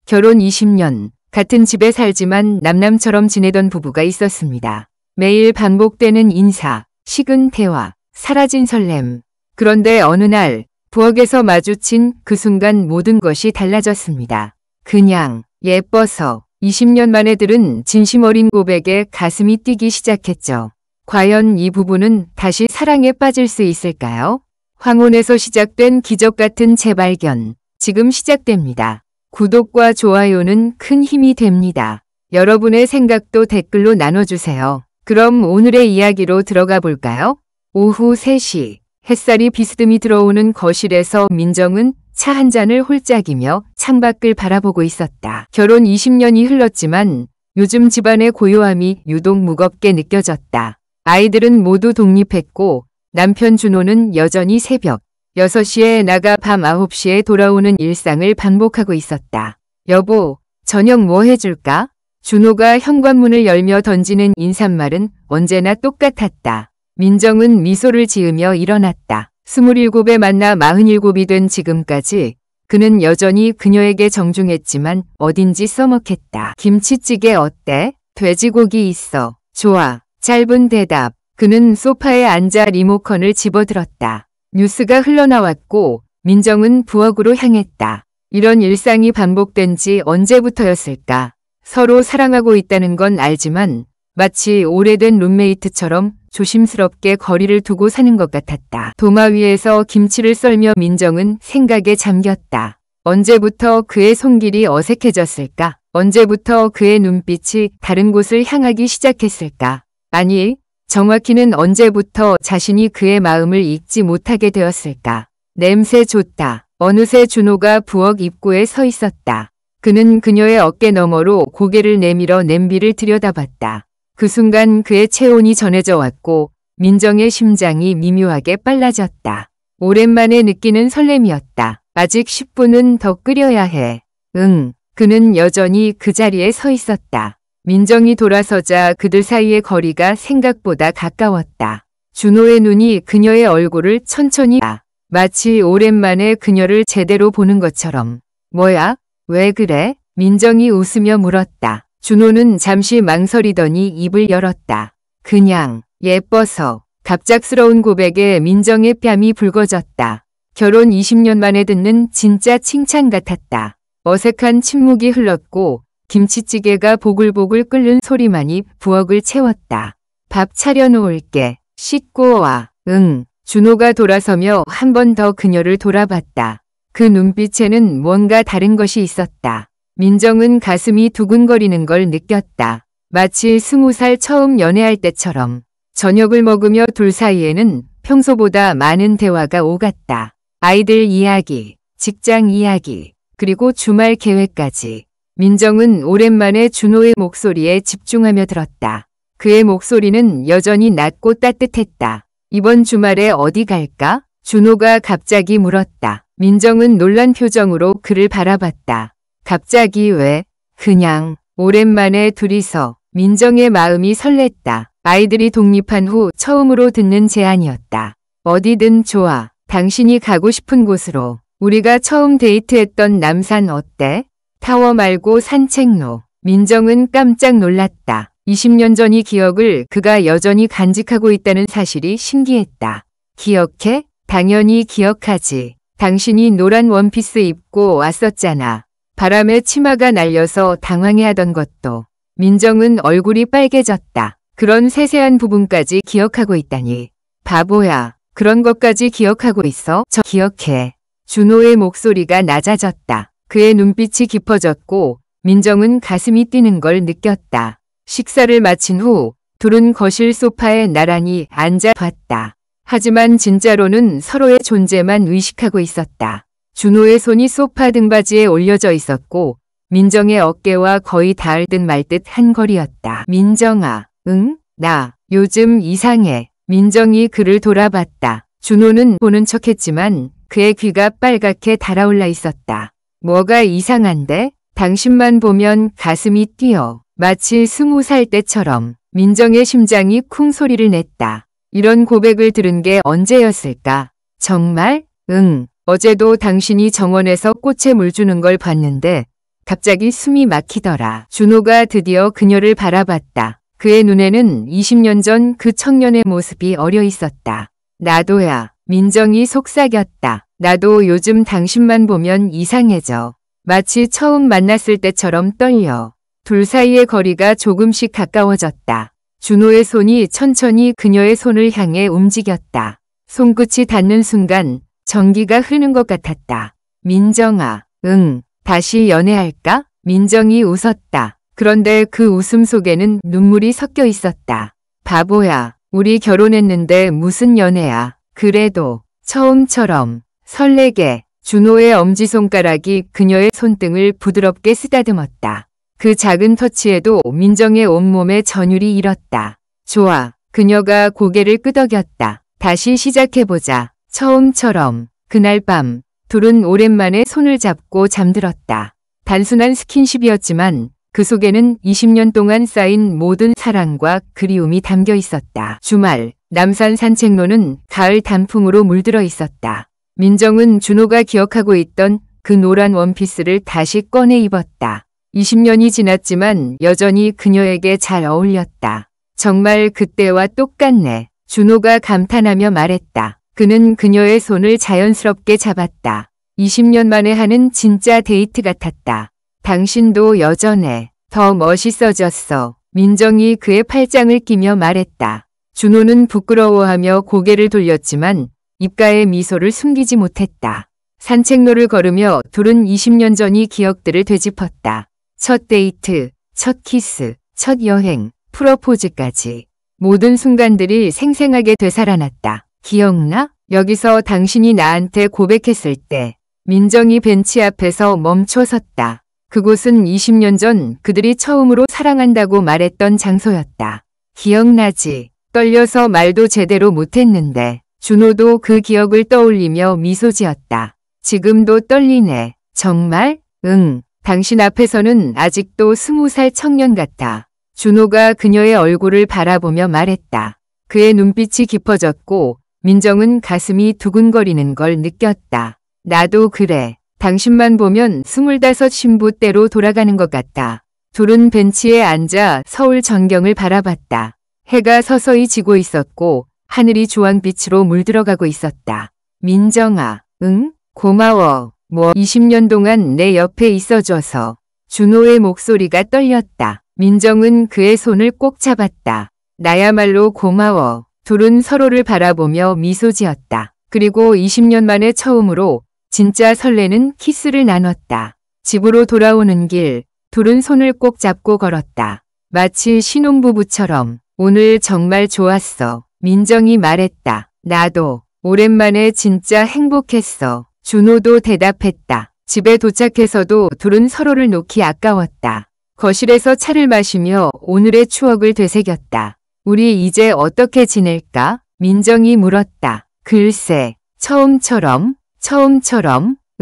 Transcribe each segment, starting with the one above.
결혼 20년, 같은 집에 살지만 남남처럼 지내던 부부가 있었습니다. 매일 반복되는 인사, 식은 대화, 사라진 설렘. 그런데 어느 날 부엌에서 마주친 그 순간 모든 것이 달라졌습니다. 그냥 예뻐서 20년 만에 들은 진심 어린 고백에 가슴이 뛰기 시작했죠. 과연 이 부부는 다시 사랑에 빠질 수 있을까요? 황혼에서 시작된 기적 같은 재발견, 지금 시작됩니다. 구독과 좋아요는 큰 힘이 됩니다. 여러분의 생각도 댓글로 나눠주세요. 그럼 오늘의 이야기로 들어가 볼까요? 오후 3시, 햇살이 비스듬히 들어오는 거실에서 민정은 차 한 잔을 홀짝이며 창밖을 바라보고 있었다. 결혼 20년이 흘렀지만 요즘 집안의 고요함이 유독 무겁게 느껴졌다. 아이들은 모두 독립했고 남편 준호는 여전히 새벽 6시에 나가 밤 9시에 돌아오는 일상을 반복하고 있었다. 여보, 저녁 뭐 해줄까? 준호가 현관문을 열며 던지는 인사말은 언제나 똑같았다. 민정은 미소를 지으며 일어났다. 27에 만나 47이 된 지금까지 그는 여전히 그녀에게 정중했지만 어딘지 써먹했다. 김치찌개 어때? 돼지고기 있어. 좋아. 짧은 대답. 그는 소파에 앉아 리모컨을 집어들었다. 뉴스가 흘러나왔고 민정은 부엌으로 향했다. 이런 일상이 반복된 지 언제부터였을까? 서로 사랑하고 있다는 건 알지만 마치 오래된 룸메이트처럼 조심스럽게 거리를 두고 사는 것 같았다. 도마 위에서 김치를 썰며 민정은 생각에 잠겼다. 언제부터 그의 손길이 어색해졌을까? 언제부터 그의 눈빛이 다른 곳을 향하기 시작했을까? 아니, 정확히는 언제부터 자신이 그의 마음을 읽지 못하게 되었을까? 냄새 좋다. 어느새 준호가 부엌 입구에 서 있었다. 그는 그녀의 어깨 너머로 고개를 내밀어 냄비를 들여다봤다. 그 순간 그의 체온이 전해져 왔고 민정의 심장이 미묘하게 빨라졌다. 오랜만에 느끼는 설렘이었다. 아직 10분은 더 끓여야 해. 응. 그는 여전히 그 자리에 서 있었다. 민정이 돌아서자 그들 사이의 거리가 생각보다 가까웠다. 준호의 눈이 그녀의 얼굴을 천천히 마치 오랜만에 그녀를 제대로 보는 것처럼. 뭐야? 왜 그래? 민정이 웃으며 물었다. 준호는 잠시 망설이더니 입을 열었다. 그냥 예뻐서. 갑작스러운 고백에 민정의 뺨이 붉어졌다. 결혼 20년 만에 듣는 진짜 칭찬 같았다. 어색한 침묵이 흘렀고 김치찌개가 보글보글 끓는 소리만이 부엌을 채웠다. 밥 차려놓을게. 씻고 와. 응. 준호가 돌아서며 한 번 더 그녀를 돌아봤다. 그 눈빛에는 뭔가 다른 것이 있었다. 민정은 가슴이 두근거리는 걸 느꼈다. 마치 20살 처음 연애할 때처럼. 저녁을 먹으며 둘 사이에는 평소보다 많은 대화가 오갔다. 아이들 이야기, 직장 이야기, 그리고 주말 계획까지. 민정은 오랜만에 준호의 목소리에 집중하며 들었다. 그의 목소리는 여전히 낮고 따뜻했다. 이번 주말에 어디 갈까? 준호가 갑자기 물었다. 민정은 놀란 표정으로 그를 바라봤다. 갑자기 왜? 그냥 오랜만에 둘이서. 민정의 마음이 설렜다. 아이들이 독립한 후 처음으로 듣는 제안이었다. 어디든 좋아. 당신이 가고 싶은 곳으로. 우리가 처음 데이트했던 남산 어때? 타워 말고 산책로. 민정은 깜짝 놀랐다. 20년 전의 기억을 그가 여전히 간직하고 있다는 사실이 신기했다. 기억해? 당연히 기억하지. 당신이 노란 원피스 입고 왔었잖아. 바람에 치마가 날려서 당황해하던 것도. 민정은 얼굴이 빨개졌다. 그런 세세한 부분까지 기억하고 있다니. 바보야. 그런 것까지 기억하고 있어? 저 기억해. 준호의 목소리가 낮아졌다. 그의 눈빛이 깊어졌고 민정은 가슴이 뛰는 걸 느꼈다. 식사를 마친 후 둘은 거실 소파에 나란히 앉아 봤다. 하지만 진짜로는 서로의 존재만 의식하고 있었다. 준호의 손이 소파 등받이에 올려져 있었고 민정의 어깨와 거의 닿을 듯 말 듯 한 거리였다. 민정아, 응? 나 요즘 이상해. 민정이 그를 돌아봤다. 준호는 보는 척했지만 그의 귀가 빨갛게 달아올라 있었다. 뭐가 이상한데? 당신만 보면 가슴이 뛰어. 마치 20살 때처럼. 민정의 심장이 쿵 소리를 냈다. 이런 고백을 들은 게 언제였을까? 정말? 응. 어제도 당신이 정원에서 꽃에 물 주는 걸 봤는데 갑자기 숨이 막히더라. 준호가 드디어 그녀를 바라봤다. 그의 눈에는 20년 전 그 청년의 모습이 어려 있었다. 나도야. 민정이 속삭였다. 나도 요즘 당신만 보면 이상해져. 마치 처음 만났을 때처럼 떨려. 둘 사이의 거리가 조금씩 가까워졌다. 준호의 손이 천천히 그녀의 손을 향해 움직였다. 손끝이 닿는 순간 전기가 흐르는 것 같았다. 민정아, 응, 다시 연애할까? 민정이 웃었다. 그런데 그 웃음 속에는 눈물이 섞여 있었다. 바보야, 우리 결혼했는데 무슨 연애야. 그래도 처음처럼 설레게. 준호의 엄지손가락이 그녀의 손등을 부드럽게 쓰다듬었다. 그 작은 터치에도 민정의 온몸에 전율이 일었다. 좋아. 그녀가 고개를 끄덕였다. 다시 시작해보자. 처음처럼. 그날 밤 둘은 오랜만에 손을 잡고 잠들었다. 단순한 스킨십이었지만 그 속에는 20년 동안 쌓인 모든 사랑과 그리움이 담겨 있었다. 주말 남산 산책로는 가을 단풍으로 물들어 있었다. 민정은 준호가 기억하고 있던 그 노란 원피스를 다시 꺼내 입었다. 20년이 지났지만 여전히 그녀에게 잘 어울렸다. 정말 그때와 똑같네. 준호가 감탄하며 말했다. 그는 그녀의 손을 자연스럽게 잡았다. 20년 만에 하는 진짜 데이트 같았다. 당신도 여전해. 더 멋있어졌어. 민정이 그의 팔짱을 끼며 말했다. 준호는 부끄러워하며 고개를 돌렸지만 입가의 미소를 숨기지 못했다. 산책로를 걸으며 둘은 20년 전의 기억들을 되짚었다. 첫 데이트, 첫 키스, 첫 여행, 프로포즈까지. 모든 순간들이 생생하게 되살아났다. 기억나? 여기서 당신이 나한테 고백했을 때 민정이 벤치 앞에서 멈춰 섰다. 그곳은 20년 전 그들이 처음으로 사랑한다고 말했던 장소였다. 기억나지? 떨려서 말도 제대로 못했는데 준호도 그 기억을 떠올리며 미소 지었다. 지금도 떨리네. 정말? 응. 당신 앞에서는 아직도 20살 청년 같아. 준호가 그녀의 얼굴을 바라보며 말했다. 그의 눈빛이 깊어졌고 민정은 가슴이 두근거리는 걸 느꼈다. 나도 그래. 당신만 보면 25 신부 때로 돌아가는 것 같다. 둘은 벤치에 앉아 서울 전경을 바라봤다. 해가 서서히 지고 있었고 하늘이 주황빛으로 물들어가고 있었다. 민정아, 응? 고마워. 20년 동안 내 옆에 있어줘서. 준호의 목소리가 떨렸다. 민정은 그의 손을 꼭 잡았다. 나야말로 고마워. 둘은 서로를 바라보며 미소 지었다. 그리고 20년 만에 처음으로 진짜 설레는 키스를 나눴다. 집으로 돌아오는 길, 둘은 손을 꼭 잡고 걸었다. 마치 신혼부부처럼. 오늘 정말 좋았어. 민정이 말했다. 나도. 오랜만에 진짜 행복했어. 준호도 대답했다. 집에 도착해서도 둘은 서로를 놓기 아까웠다. 거실에서 차를 마시며 오늘의 추억을 되새겼다. 우리 이제 어떻게 지낼까? 민정이 물었다. 글쎄, 처음처럼,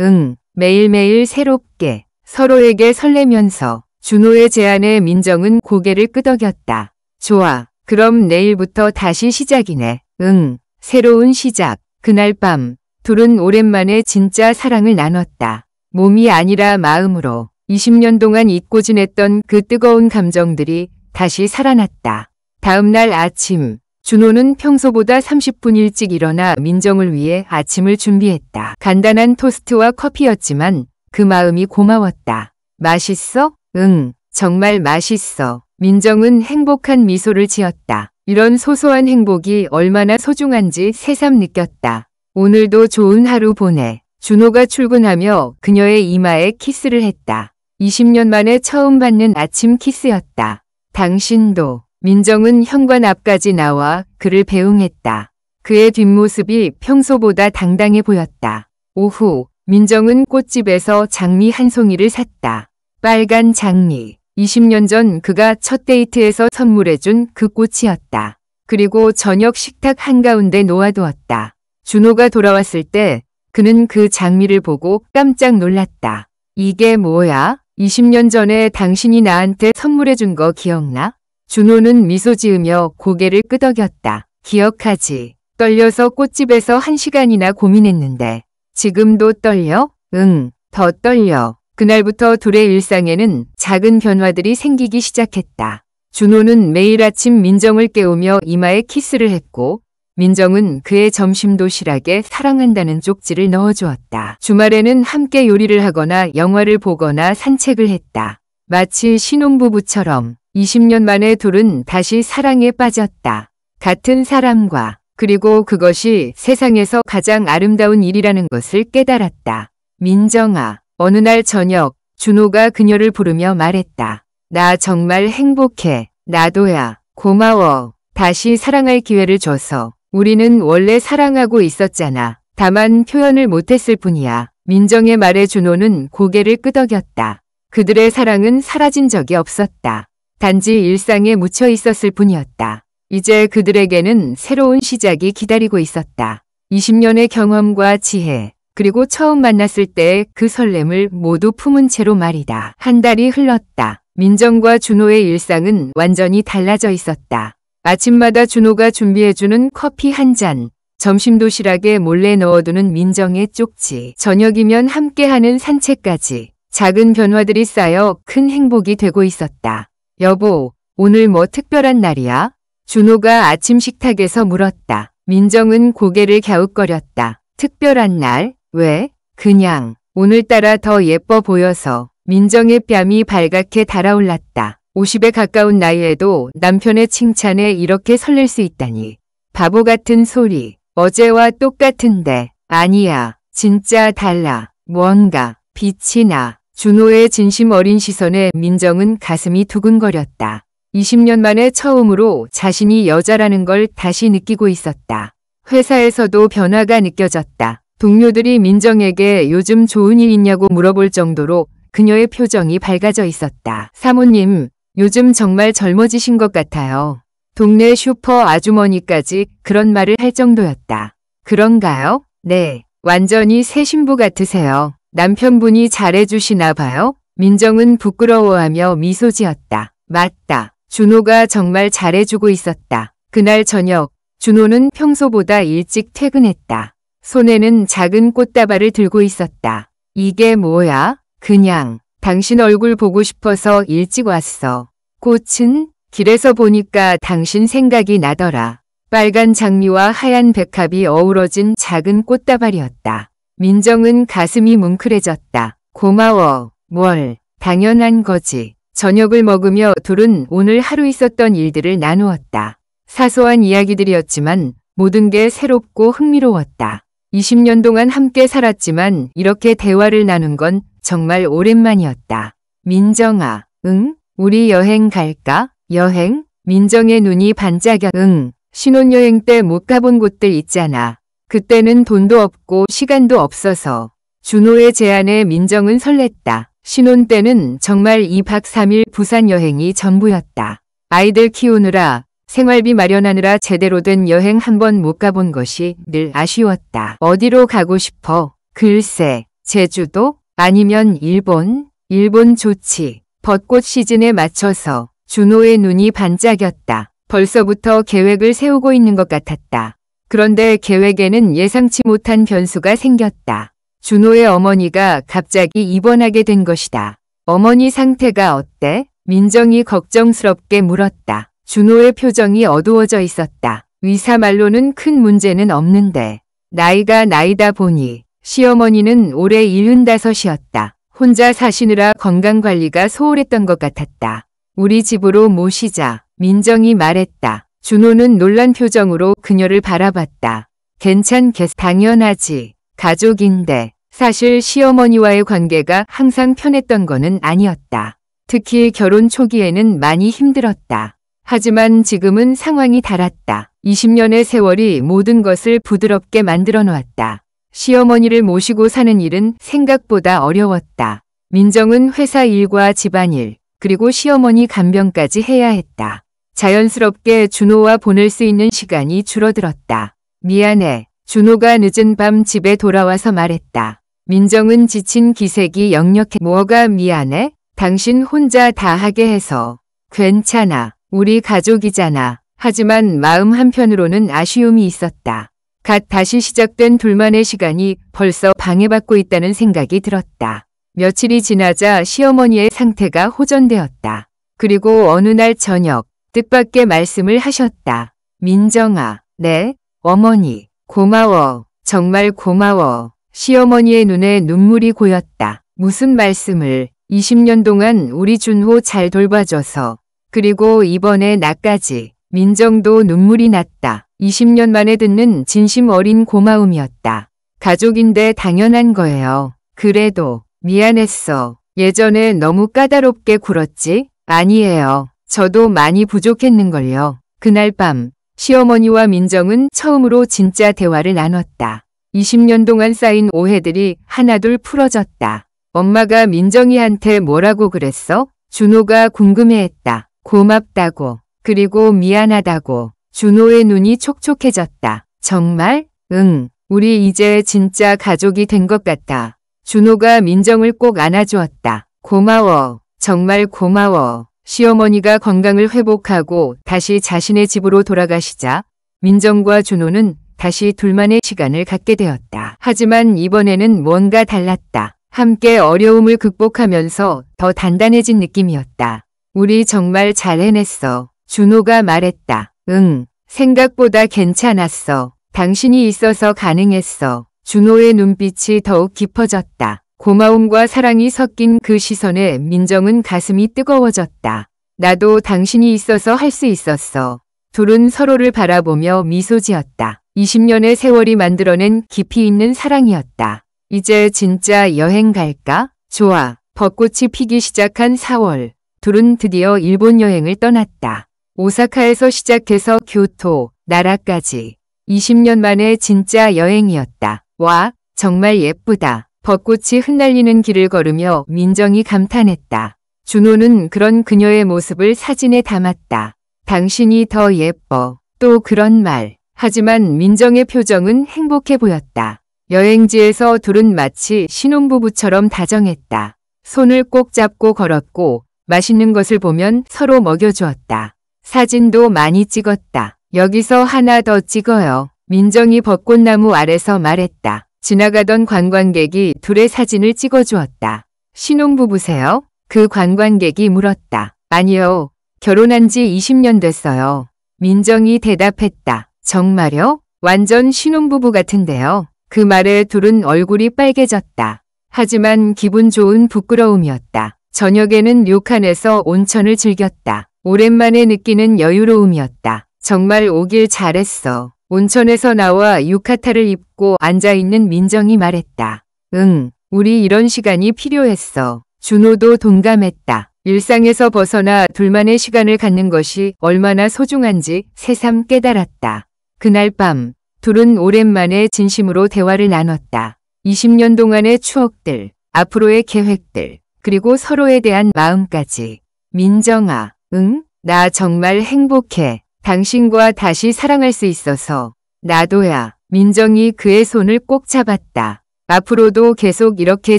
응, 매일매일 새롭게, 서로에게 설레면서. 준호의 제안에 민정은 고개를 끄덕였다. 좋아, 그럼 내일부터 다시 시작이네. 응, 새로운 시작. 그날 밤, 둘은 오랜만에 진짜 사랑을 나눴다. 몸이 아니라 마음으로. 20년 동안 잊고 지냈던 그 뜨거운 감정들이 다시 살아났다. 다음 날 아침, 준호는 평소보다 30분 일찍 일어나 민정을 위해 아침을 준비했다. 간단한 토스트와 커피였지만 그 마음이 고마웠다. 맛있어? 응, 정말 맛있어. 민정은 행복한 미소를 지었다. 이런 소소한 행복이 얼마나 소중한지 새삼 느꼈다. 오늘도 좋은 하루 보내. 준호가 출근하며 그녀의 이마에 키스를 했다. 20년 만에 처음 받는 아침 키스였다. 당신도. 민정은 현관 앞까지 나와 그를 배웅했다. 그의 뒷모습이 평소보다 당당해 보였다. 오후, 민정은 꽃집에서 장미 한 송이를 샀다. 빨간 장미. 20년 전 그가 첫 데이트에서 선물해준 그 꽃이었다. 그리고 저녁 식탁 한가운데 놓아두었다. 준호가 돌아왔을 때 그는 그 장미를 보고 깜짝 놀랐다. 이게 뭐야? 20년 전에 당신이 나한테 선물해준 거 기억나? 준호는 미소 지으며 고개를 끄덕였다. 기억하지. 떨려서 꽃집에서 1시간이나 고민했는데. 지금도 떨려? 응, 더 떨려. 그날부터 둘의 일상에는 작은 변화들이 생기기 시작했다. 준호는 매일 아침 민정을 깨우며 이마에 키스를 했고 민정은 그의 점심 도시락에 사랑한다는 쪽지를 넣어주었다. 주말에는 함께 요리를 하거나 영화를 보거나 산책을 했다. 마치 신혼부부처럼 20년 만에 둘은 다시 사랑에 빠졌다. 같은 사람과 그리고 그것이 세상에서 가장 아름다운 일이라는 것을 깨달았다. 민정아, 어느 날 저녁 준호가 그녀를 부르며 말했다. 나 정말 행복해. 나도야. 고마워. 다시 사랑할 기회를 줘서. 우리는 원래 사랑하고 있었잖아. 다만 표현을 못했을 뿐이야. 민정의 말에 준호는 고개를 끄덕였다. 그들의 사랑은 사라진 적이 없었다. 단지 일상에 묻혀 있었을 뿐이었다. 이제 그들에게는 새로운 시작이 기다리고 있었다. 20년의 경험과 지혜, 그리고 처음 만났을 때의 그 설렘을 모두 품은 채로 말이다. 한 달이 흘렀다. 민정과 준호의 일상은 완전히 달라져 있었다. 아침마다 준호가 준비해주는 커피 한 잔, 점심 도시락에 몰래 넣어두는 민정의 쪽지, 저녁이면 함께하는 산책까지 작은 변화들이 쌓여 큰 행복이 되고 있었다. 여보, 오늘 뭐 특별한 날이야? 준호가 아침 식탁에서 물었다. 민정은 고개를 갸웃거렸다. 특별한 날? 왜? 그냥 오늘따라 더 예뻐 보여서. 민정의 뺨이 발갛게 달아올랐다. 50에 가까운 나이에도 남편의 칭찬에 이렇게 설렐 수 있다니. 바보 같은 소리. 어제와 똑같은데. 아니야. 진짜 달라. 뭔가 빛이 나. 준호의 진심 어린 시선에 민정은 가슴이 두근거렸다. 20년 만에 처음으로 자신이 여자라는 걸 다시 느끼고 있었다. 회사에서도 변화가 느껴졌다. 동료들이 민정에게 요즘 좋은 일 있냐고 물어볼 정도로 그녀의 표정이 밝아져 있었다. 사모님, 요즘 정말 젊어지신 것 같아요. 동네 슈퍼 아주머니까지 그런 말을 할 정도였다. 그런가요? 네, 완전히 새 신부 같으세요. 남편분이 잘해주시나 봐요? 민정은 부끄러워하며 미소 지었다. 맞다. 준호가 정말 잘해주고 있었다. 그날 저녁, 준호는 평소보다 일찍 퇴근했다. 손에는 작은 꽃다발을 들고 있었다. 이게 뭐야? 그냥 당신 얼굴 보고 싶어서 일찍 왔어. 꽃은? 길에서 보니까 당신 생각이 나더라. 빨간 장미와 하얀 백합이 어우러진 작은 꽃다발이었다. 민정은 가슴이 뭉클해졌다. 고마워. 뭘, 당연한 거지. 저녁을 먹으며 둘은 오늘 하루 있었던 일들을 나누었다. 사소한 이야기들이었지만 모든 게 새롭고 흥미로웠다. 20년 동안 함께 살았지만 이렇게 대화를 나눈 건 정말 오랜만이었다. 민정아, 응? 우리 여행 갈까? 여행? 민정의 눈이 반짝여. 응. 신혼여행 때 못 가본 곳들 있잖아. 그때는 돈도 없고 시간도 없어서. 준호의 제안에 민정은 설렜다. 신혼 때는 정말 2박 3일 부산 여행이 전부였다. 아이들 키우느라 생활비 마련하느라 제대로 된 여행 한 번 못 가본 것이 늘 아쉬웠다. 어디로 가고 싶어? 글쎄, 제주도? 아니면 일본? 일본 좋지. 벚꽃 시즌에 맞춰서. 준호의 눈이 반짝였다. 벌써부터 계획을 세우고 있는 것 같았다. 그런데 계획에는 예상치 못한 변수가 생겼다. 준호의 어머니가 갑자기 입원하게 된 것이다. 어머니 상태가 어때? 민정이 걱정스럽게 물었다. 준호의 표정이 어두워져 있었다. 의사 말로는 큰 문제는 없는데 나이가 나이다 보니 시어머니는 올해 75이었다. 혼자 사시느라 건강관리가 소홀했던 것 같았다. 우리 집으로 모시자. 민정이 말했다. 준호는 놀란 표정으로 그녀를 바라봤다. 괜찮겠어. 당연하지. 가족인데. 사실 시어머니와의 관계가 항상 편했던 거는 아니었다. 특히 결혼 초기에는 많이 힘들었다. 하지만 지금은 상황이 달랐다. 20년의 세월이 모든 것을 부드럽게 만들어 놓았다. 시어머니를 모시고 사는 일은 생각보다 어려웠다. 민정은 회사 일과 집안일, 그리고 시어머니 간병까지 해야 했다. 자연스럽게 준호와 보낼 수 있는 시간이 줄어들었다. 미안해. 준호가 늦은 밤 집에 돌아와서 말했다. 민정은 지친 기색이 역력해. 뭐가 미안해? 당신 혼자 다 하게 해서. 괜찮아. 우리 가족이잖아. 하지만 마음 한편으로는 아쉬움이 있었다. 갓 다시 시작된 둘만의 시간이 벌써 방해받고 있다는 생각이 들었다. 며칠이 지나자 시어머니의 상태가 호전되었다. 그리고 어느 날 저녁 뜻밖의 말씀을 하셨다. 민정아, 네, 어머니, 고마워. 정말 고마워. 시어머니의 눈에 눈물이 고였다. 무슨 말씀을? 20년 동안 우리 준호 잘 돌봐줘서. 그리고 이번에 나까지. 민정도 눈물이 났다. 20년 만에 듣는 진심 어린 고마움이었다. 가족인데 당연한 거예요. 그래도 미안했어. 예전에 너무 까다롭게 굴었지? 아니에요. 저도 많이 부족했는걸요. 그날 밤 시어머니와 민정은 처음으로 진짜 대화를 나눴다. 20년 동안 쌓인 오해들이 하나둘 풀어졌다. 엄마가 민정이한테 뭐라고 그랬어? 준호가 궁금해했다. 고맙다고. 그리고 미안하다고. 준호의 눈이 촉촉해졌다. 정말? 응. 우리 이제 진짜 가족이 된 것 같아. 준호가 민정을 꼭 안아주었다. 고마워. 정말 고마워. 시어머니가 건강을 회복하고 다시 자신의 집으로 돌아가시자 민정과 준호는 다시 둘만의 시간을 갖게 되었다. 하지만 이번에는 뭔가 달랐다. 함께 어려움을 극복하면서 더 단단해진 느낌이었다. 우리 정말 잘 해냈어. 준호가 말했다. 응, 생각보다 괜찮았어. 당신이 있어서 가능했어. 준호의 눈빛이 더욱 깊어졌다. 고마움과 사랑이 섞인 그 시선에 민정은 가슴이 뜨거워졌다. 나도 당신이 있어서 할 수 있었어. 둘은 서로를 바라보며 미소 지었다. 20년의 세월이 만들어낸 깊이 있는 사랑이었다. 이제 진짜 여행 갈까? 좋아. 벚꽃이 피기 시작한 4월. 둘은 드디어 일본 여행을 떠났다. 오사카에서 시작해서 교토, 나라까지. 20년 만에 진짜 여행이었다. 와, 정말 예쁘다. 벚꽃이 흩날리는 길을 걸으며 민정이 감탄했다. 준호는 그런 그녀의 모습을 사진에 담았다. 당신이 더 예뻐. 또 그런 말. 하지만 민정의 표정은 행복해 보였다. 여행지에서 둘은 마치 신혼부부처럼 다정했다. 손을 꼭 잡고 걸었고 맛있는 것을 보면 서로 먹여주었다. 사진도 많이 찍었다. 여기서 하나 더 찍어요. 민정이 벚꽃나무 아래서 말했다. 지나가던 관광객이 둘의 사진을 찍어주었다. 신혼부부세요? 그 관광객이 물었다. 아니요. 결혼한 지 20년 됐어요. 민정이 대답했다. 정말요? 완전 신혼부부 같은데요. 그 말에 둘은 얼굴이 빨개졌다. 하지만 기분 좋은 부끄러움이었다. 저녁에는 료칸에서 온천을 즐겼다. 오랜만에 느끼는 여유로움이었다. 정말 오길 잘했어. 온천에서 나와 유카타를 입고 앉아있는 민정이 말했다. 응, 우리 이런 시간이 필요했어. 준호도 동감했다. 일상에서 벗어나 둘만의 시간을 갖는 것이 얼마나 소중한지 새삼 깨달았다. 그날 밤 둘은 오랜만에 진심으로 대화를 나눴다. 20년 동안의 추억들, 앞으로의 계획들, 그리고 서로에 대한 마음까지. 민정아, 응? 나 정말 행복해. 당신과 다시 사랑할 수 있어서. 나도야. 민정이 그의 손을 꼭 잡았다. 앞으로도 계속 이렇게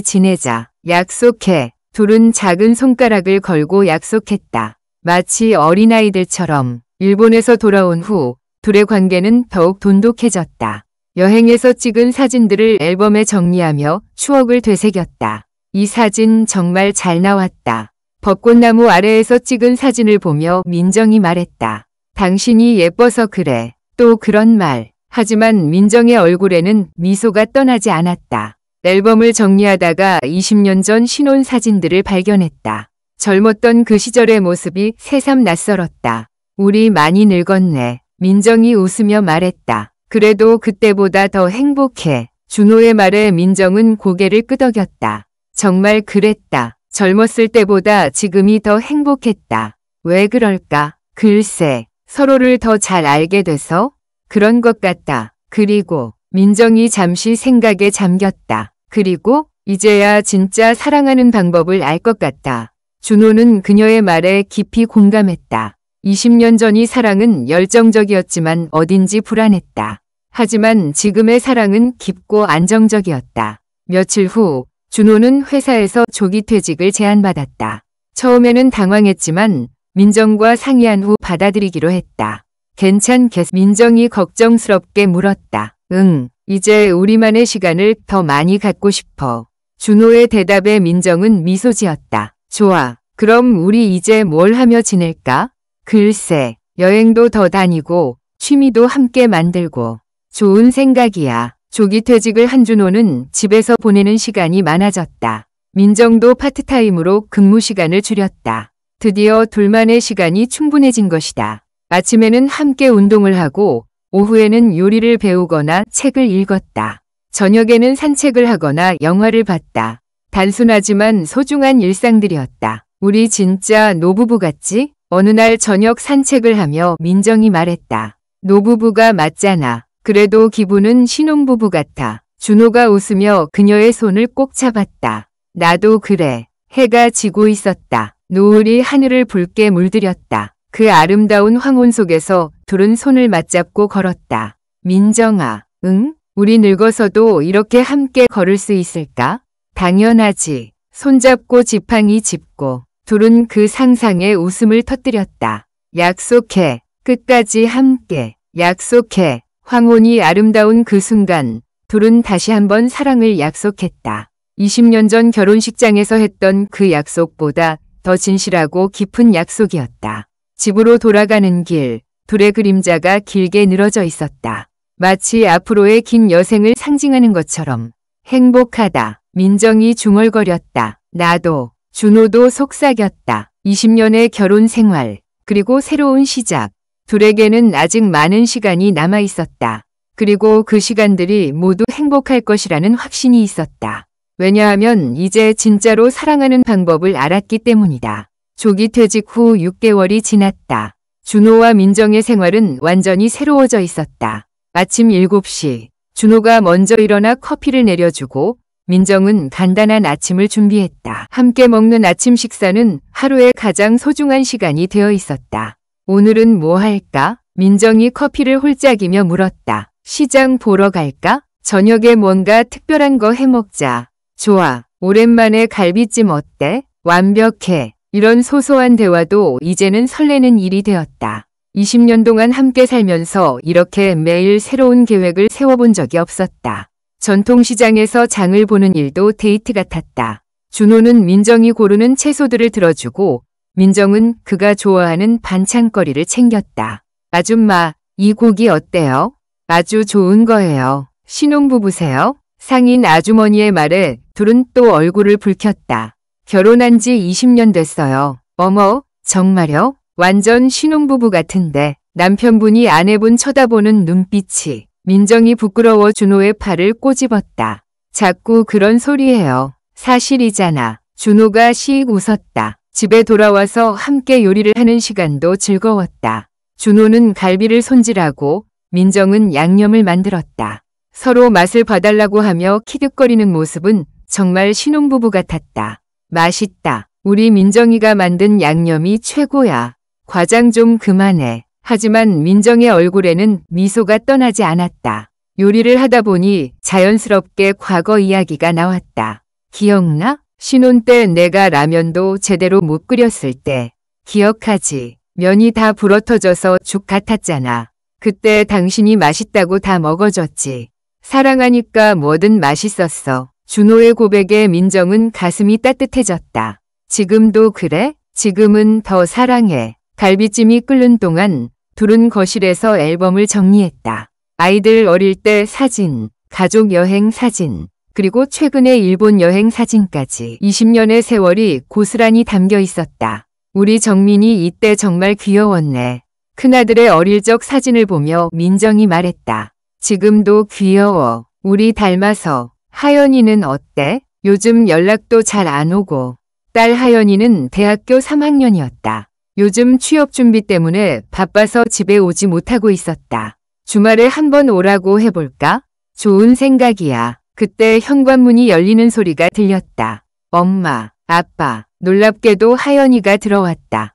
지내자. 약속해. 둘은 작은 손가락을 걸고 약속했다. 마치 어린아이들처럼. 일본에서 돌아온 후 둘의 관계는 더욱 돈독해졌다. 여행에서 찍은 사진들을 앨범에 정리하며 추억을 되새겼다. 이 사진 정말 잘 나왔다. 벚꽃나무 아래에서 찍은 사진을 보며 민정이 말했다. 당신이 예뻐서 그래. 또 그런 말. 하지만 민정의 얼굴에는 미소가 떠나지 않았다. 앨범을 정리하다가 20년 전 신혼 사진들을 발견했다. 젊었던 그 시절의 모습이 새삼 낯설었다. 우리 많이 늙었네. 민정이 웃으며 말했다. 그래도 그때보다 더 행복해. 준호의 말에 민정은 고개를 끄덕였다. 정말 그랬다. 젊었을 때보다 지금이 더 행복했다. 왜 그럴까? 글쎄, 서로를 더 잘 알게 돼서 그런 것 같다. 그리고 민정이 잠시 생각에 잠겼다. 그리고 이제야 진짜 사랑하는 방법을 알 것 같다. 준호는 그녀의 말에 깊이 공감했다. 20년 전의 사랑은 열정적이었지만 어딘지 불안했다. 하지만 지금의 사랑은 깊고 안정적이었다. 며칠 후 준호는 회사에서 조기 퇴직을 제안받았다. 처음에는 당황했지만 민정과 상의한 후 받아들이기로 했다. 괜찮겠어? 민정이 걱정스럽게 물었다. 응, 이제 우리만의 시간을 더 많이 갖고 싶어. 준호의 대답에 민정은 미소 지었다. 좋아. 그럼 우리 이제 뭘 하며 지낼까? 글쎄, 여행도 더 다니고 취미도 함께 만들고. 좋은 생각이야. 조기 퇴직을 한 준호는 집에서 보내는 시간이 많아졌다. 민정도 파트타임으로 근무 시간을 줄였다. 드디어 둘만의 시간이 충분해진 것이다. 아침에는 함께 운동을 하고 오후에는 요리를 배우거나 책을 읽었다. 저녁에는 산책을 하거나 영화를 봤다. 단순하지만 소중한 일상들이었다. 우리 진짜 노부부 같지? 어느 날 저녁 산책을 하며 민정이 말했다. 노부부가 맞잖아. 그래도 기분은 신혼부부 같아. 준호가 웃으며 그녀의 손을 꼭 잡았다. 나도 그래. 해가 지고 있었다. 노을이 하늘을 붉게 물들였다. 그 아름다운 황혼 속에서 둘은 손을 맞잡고 걸었다. 민정아, 응? 우리 늙어서도 이렇게 함께 걸을 수 있을까? 당연하지. 손잡고 지팡이 짚고 둘은 그 상상에 웃음을 터뜨렸다. 약속해. 끝까지 함께. 약속해. 황혼이 아름다운 그 순간 둘은 다시 한번 사랑을 약속했다. 20년 전 결혼식장에서 했던 그 약속보다 더 진실하고 깊은 약속이었다. 집으로 돌아가는 길, 둘의 그림자가 길게 늘어져 있었다. 마치 앞으로의 긴 여생을 상징하는 것처럼. 행복하다. 민정이 중얼거렸다. 나도. 준호도 속삭였다. 20년의 결혼 생활, 그리고 새로운 시작. 둘에게는 아직 많은 시간이 남아 있었다. 그리고 그 시간들이 모두 행복할 것이라는 확신이 있었다. 왜냐하면 이제 진짜로 사랑하는 방법을 알았기 때문이다. 조기 퇴직 후 6개월이 지났다. 준호와 민정의 생활은 완전히 새로워져 있었다. 아침 7시, 준호가 먼저 일어나 커피를 내려주고 민정은 간단한 아침을 준비했다. 함께 먹는 아침 식사는 하루의 가장 소중한 시간이 되어 있었다. 오늘은 뭐 할까? 민정이 커피를 홀짝이며 물었다. 시장 보러 갈까? 저녁에 뭔가 특별한 거 해먹자. 좋아. 오랜만에 갈비찜 어때? 완벽해. 이런 소소한 대화도 이제는 설레는 일이 되었다. 20년 동안 함께 살면서 이렇게 매일 새로운 계획을 세워본 적이 없었다. 전통시장에서 장을 보는 일도 데이트 같았다. 준호는 민정이 고르는 채소들을 들어주고 민정은 그가 좋아하는 반찬거리를 챙겼다. 아줌마, 이 고기 어때요? 아주 좋은 거예요. 신혼부부세요? 상인 아주머니의 말에 둘은 또 얼굴을 붉혔다. 결혼한 지 20년 됐어요. 어머, 정말요? 완전 신혼부부 같은데. 남편분이 아내분 쳐다보는 눈빛이. 민정이 부끄러워 준호의 팔을 꼬집었다. 자꾸 그런 소리예요. 사실이잖아. 준호가 씩 웃었다. 집에 돌아와서 함께 요리를 하는 시간도 즐거웠다. 준호는 갈비를 손질하고 민정은 양념을 만들었다. 서로 맛을 봐달라고 하며 키득거리는 모습은 정말 신혼부부 같았다. 맛있다. 우리 민정이가 만든 양념이 최고야. 과장 좀 그만해. 하지만 민정의 얼굴에는 미소가 떠나지 않았다. 요리를 하다 보니 자연스럽게 과거 이야기가 나왔다. 기억나? 신혼 때 내가 라면도 제대로 못 끓였을 때. 기억하지? 면이 다 불어터져서 죽 같았잖아. 그때 당신이 맛있다고 다 먹어줬지. 사랑하니까 뭐든 맛있었어. 준호의 고백에 민정은 가슴이 따뜻해졌다. 지금도 그래? 지금은 더 사랑해. 갈비찜이 끓는 동안 둘은 거실에서 앨범을 정리했다. 아이들 어릴 때 사진, 가족 여행 사진, 그리고 최근의 일본 여행 사진까지 20년의 세월이 고스란히 담겨 있었다. 우리 정민이 이때 정말 귀여웠네. 큰아들의 어릴 적 사진을 보며 민정이 말했다. 지금도 귀여워. 우리 닮아서. 하연이는 어때? 요즘 연락도 잘 안 오고. 딸 하연이는 대학교 3학년이었다. 요즘 취업 준비 때문에 바빠서 집에 오지 못하고 있었다. 주말에 한번 오라고 해볼까? 좋은 생각이야. 그때 현관문이 열리는 소리가 들렸다. 엄마, 아빠, 놀랍게도 하연이가 들어왔다.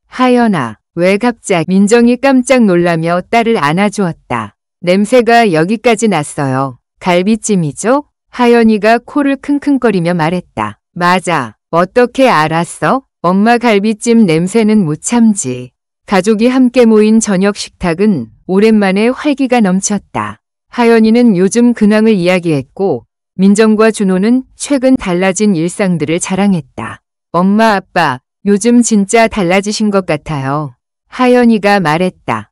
하연아, 왜 갑자기? 민정이 깜짝 놀라며 딸을 안아주었다. 냄새가 여기까지 났어요. 갈비찜이죠? 하연이가 코를 킁킁거리며 말했다. 맞아. 어떻게 알았어? 엄마 갈비찜 냄새는 못 참지. 가족이 함께 모인 저녁 식탁은 오랜만에 활기가 넘쳤다. 하연이는 요즘 근황을 이야기했고 민정과 준호는 최근 달라진 일상들을 자랑했다. 엄마 아빠 요즘 진짜 달라지신 것 같아요. 하연이가 말했다.